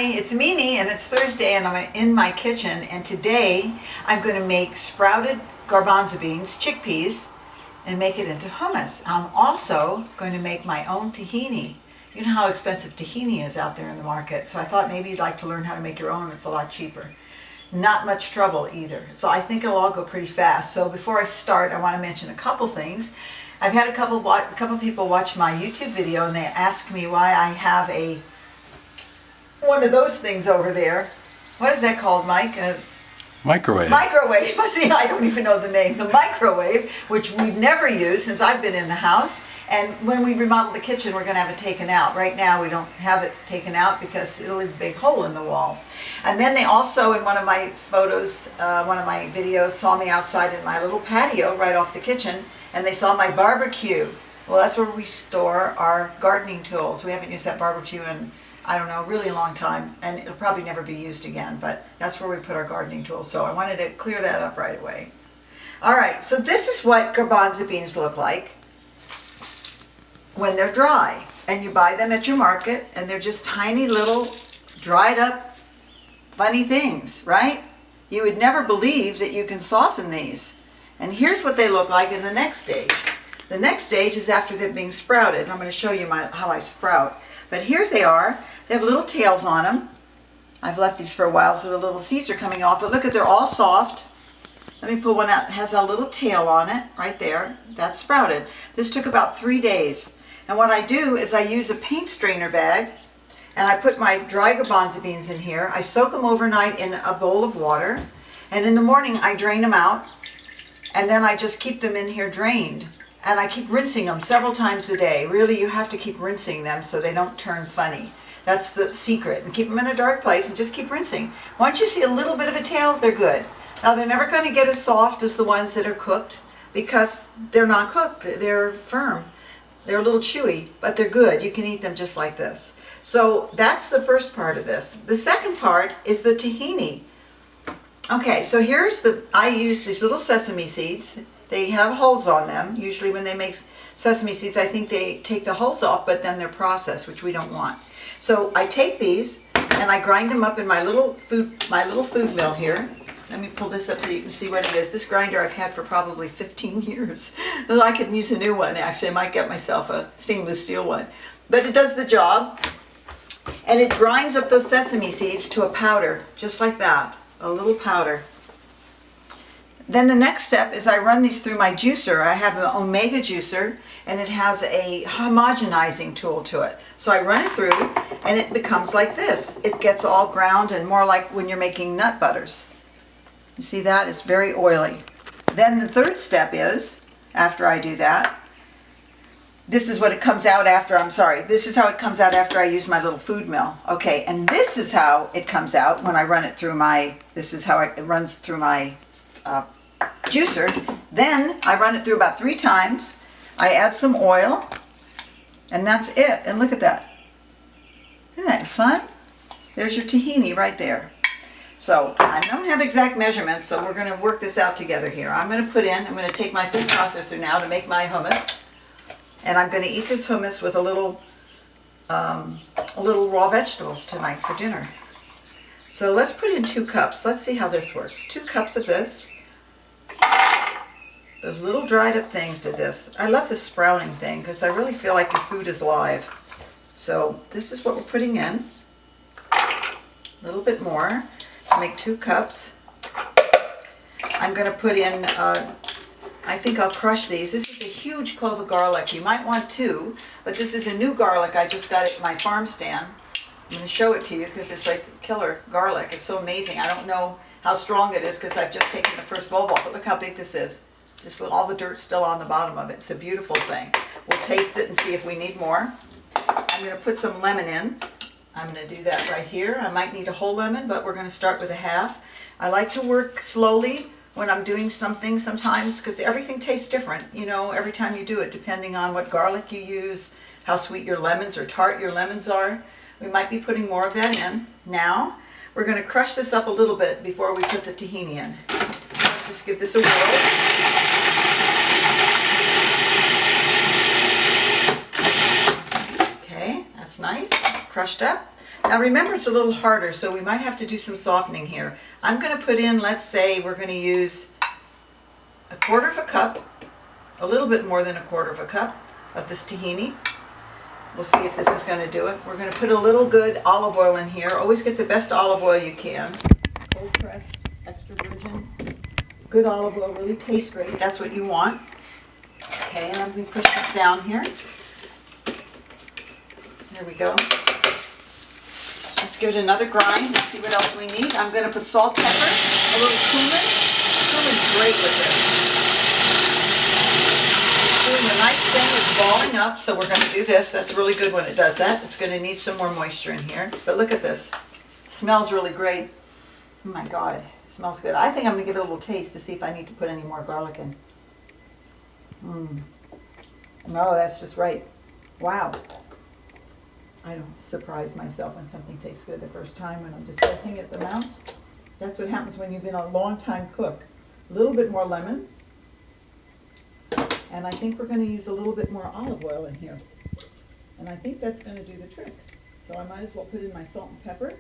Hi, it's Mimi and it's Thursday and I'm in my kitchen, and today I'm going to make sprouted garbanzo beans, chickpeas, and make it into hummus. I'm also going to make my own tahini. You know how expensive tahini is out there in the market, so I thought maybe you'd like to learn how to make your own. It's a lot cheaper. Not much trouble either. So I think it'll all go pretty fast. So before I start, I want to mention a couple things. I've had a couple people watch my YouTube video and they ask me why I have one of those things over there. What is that called, Mike? Microwave. Microwave. See, I don't even know the name. The microwave, which we've never used since I've been in the house. And when we remodel the kitchen, we're going to have it taken out. Right now, we don't have it taken out because it'll leave a big hole in the wall. And then they also, in one of my photos, one of my videos, saw me outside in my little patio right off the kitchen, and they saw my barbecue. Well, that's where we store our gardening tools. We haven't used that barbecue in, I don't know, really long time, and it'll probably never be used again, but that's where we put our gardening tools. So I wanted to clear that up right away. All right, so this is what garbanzo beans look like when they're dry. And you buy them at your market, and they're just tiny little dried up funny things, right? You would never believe that you can soften these. And here's what they look like in the next stage. The next stage is after they're being sprouted. I'm going to show you how I sprout. But here they are. They have little tails on them. I've left these for a while so the little seeds are coming off. But look at, they're all soft. Let me pull one out. It has a little tail on it right there. That's sprouted. This took about 3 days. And what I do is I use a paint strainer bag, and I put my dry garbanzo beans in here. I soak them overnight in a bowl of water, and in the morning I drain them out, and then I just keep them in here drained. And I keep rinsing them several times a day. Really, you have to keep rinsing them so they don't turn funny. That's the secret. And keep them in a dark place and just keep rinsing. Once you see a little bit of a tail, they're good. Now, they're never going to get as soft as the ones that are cooked because they're not cooked. They're firm. They're a little chewy, but they're good. You can eat them just like this. So that's the first part of this. The second part is the tahini. Okay, so I use these little sesame seeds. They have hulls on them. Usually when they make sesame seeds, I think they take the hulls off, but then they're processed, which we don't want. So I take these and I grind them up in my little food mill here. Let me pull this up so you can see what it is. This grinder I've had for probably 15 years. I could use a new one, actually. I might get myself a stainless steel one. But it does the job. And it grinds up those sesame seeds to a powder, just like that. A little powder. Then the next step is I run these through my juicer. I have an Omega juicer, and it has a homogenizing tool to it. So I run it through, and it becomes like this. It gets all ground and more like when you're making nut butters. You see that? It's very oily. Then the third step is, after I do that, this is what it comes out after, this is how it comes out after I use my little food mill. Okay, and this is how it comes out when I run it through this is how it runs through my juicer. Then I run it through about 3 times. I add some oil, and that's it. And look at that. Isn't that fun? There's your tahini right there. So I don't have exact measurements, so we're going to work this out together here. I'm going to take my food processor now to make my hummus. And I'm going to eat this hummus with a little raw vegetables tonight for dinner. So let's put in 2 cups. Let's see how this works. 2 cups of this. Those little dried up things to this. I love the sprouting thing because I really feel like your food is alive. So this is what we're putting in. A little bit more. Make 2 cups. I'm going to put in, I think I'll crush these. This is a huge clove of garlic. You might want 2, but this is a new garlic. I just got it at my farm stand. I'm going to show it to you because it's like killer garlic. It's so amazing. I don't know how strong it is because I've just taken the first bulb off, but look how big this is. Just all the dirt's still on the bottom of it. It's a beautiful thing. We'll taste it and see if we need more. I'm going to put some lemon in. I'm going to do that right here. I might need a whole lemon, but we're going to start with a half. I like to work slowly when I'm doing something sometimes because everything tastes different, you know, every time you do it, depending on what garlic you use, how sweet your lemons or tart your lemons are. We might be putting more of that in. Now, we're going to crush this up a little bit before we put the tahini in. Let's just give this a whirl. Okay, that's nice. Crushed up. Now remember, it's a little harder, so we might have to do some softening here. I'm going to put in, let's say we're going to use a quarter of a cup, a little bit more than a quarter of a cup of this tahini. We'll see if this is going to do it. We're going to put a little good olive oil in here. Always get the best olive oil you can. Cold pressed, extra virgin. Good olive oil really tastes great. That's what you want. Okay, and I'm going to push this down here. There we go. Let's give it another grind. Let's see what else we need. I'm going to put salt, pepper, a little cumin. Cumin's great with this. It's doing the nice thing. It's balling up, so we're going to do this. That's really good when it does that. It's going to need some more moisture in here. But look at this. It smells really great. Oh my God, it smells good. I think I'm going to give it a little taste to see if I need to put any more garlic in. No, that's just right. Wow. I don't surprise myself when something tastes good the first time when I'm just guessing at the amounts. That's what happens when you've been a long time cook. A little bit more lemon. And I think we're going to use a little bit more olive oil in here. And I think that's going to do the trick. So I might as well put in my salt and pepper.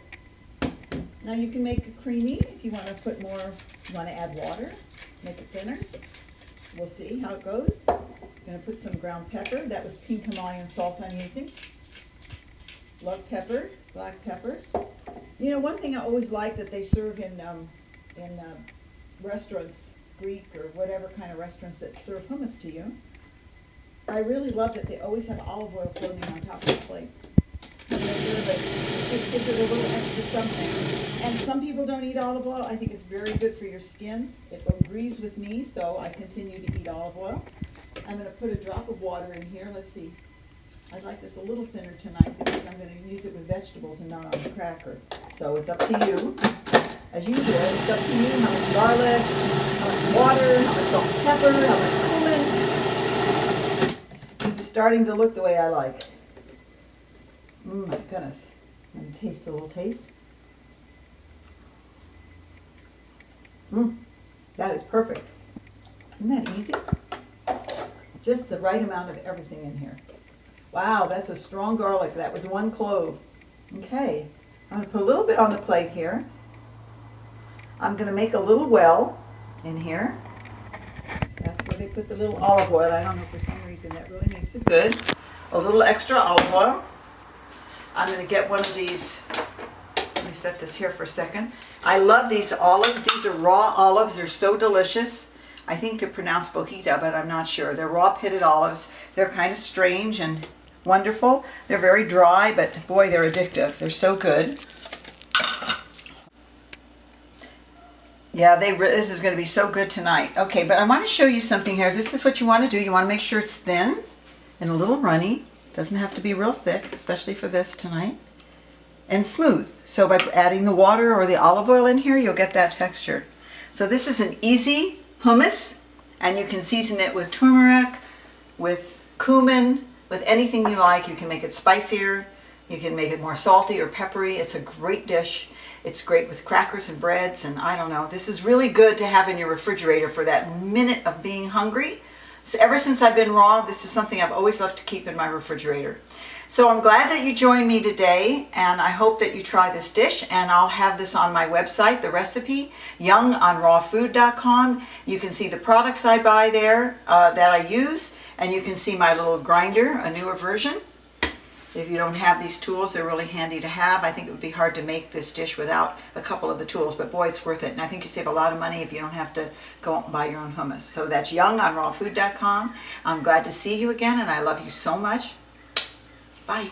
Now you can make it creamy if you want to put more, you want to add water, make it thinner. We'll see how it goes. I'm going to put some ground pepper. That was pink Himalayan salt I'm using. Love pepper, black pepper. You know, one thing I always like that they serve in restaurants, Greek or whatever kind of restaurants that serve hummus to you, I really love that they always have olive oil floating on top of the plate. When they serve it, it just gives it a little extra something. And some people don't eat olive oil. I think it's very good for your skin. It agrees with me, so I continue to eat olive oil. I'm going to put a drop of water in here. Let's see. I'd like this a little thinner tonight because I'm going to use it with vegetables and not on a cracker. So it's up to you. As usual, it's up to you how much garlic, how much water, how much salt and pepper, how much cumin. This is starting to look the way I like. My goodness. I'm going to taste a little taste. That is perfect. Isn't that easy? Just the right amount of everything in here. Wow, that's a strong garlic. That was 1 clove. Okay, I'm going to put a little bit on the plate here. I'm going to make a little well in here. That's where they put the little olive oil. I don't know, for some reason that really makes it good. A little extra olive oil. I'm going to get one of these. Let me set this here for a second. I love these olives. These are raw olives. They're so delicious. I think they're pronounced bojita, but I'm not sure. They're raw pitted olives. They're kind of strange and wonderful. They're very dry, but boy, they're addictive. They're so good. Yeah, this is going to be so good tonight. Okay, but I want to show you something here. This is what you want to do. You want to make sure it's thin and a little runny. Doesn't have to be real thick, especially for this tonight. And smooth. So by adding the water or the olive oil in here, you'll get that texture. So this is an easy hummus, and you can season it with turmeric, with cumin, with anything you like. You can make it spicier. You can make it more salty or peppery. It's a great dish. It's great with crackers and breads, and I don't know. This is really good to have in your refrigerator for that minute of being hungry. So ever since I've been raw, this is something I've always loved to keep in my refrigerator. So I'm glad that you joined me today, and I hope that you try this dish, and I'll have this on my website, the recipe, youngonrawfood.com. You can see the products I buy there that I use, and you can see my little grinder, a newer version. If you don't have these tools, they're really handy to have. I think it would be hard to make this dish without a couple of the tools, but boy, it's worth it. And I think you save a lot of money if you don't have to go out and buy your own hummus. So that's youngonrawfood.com. I'm glad to see you again, and I love you so much. Bye.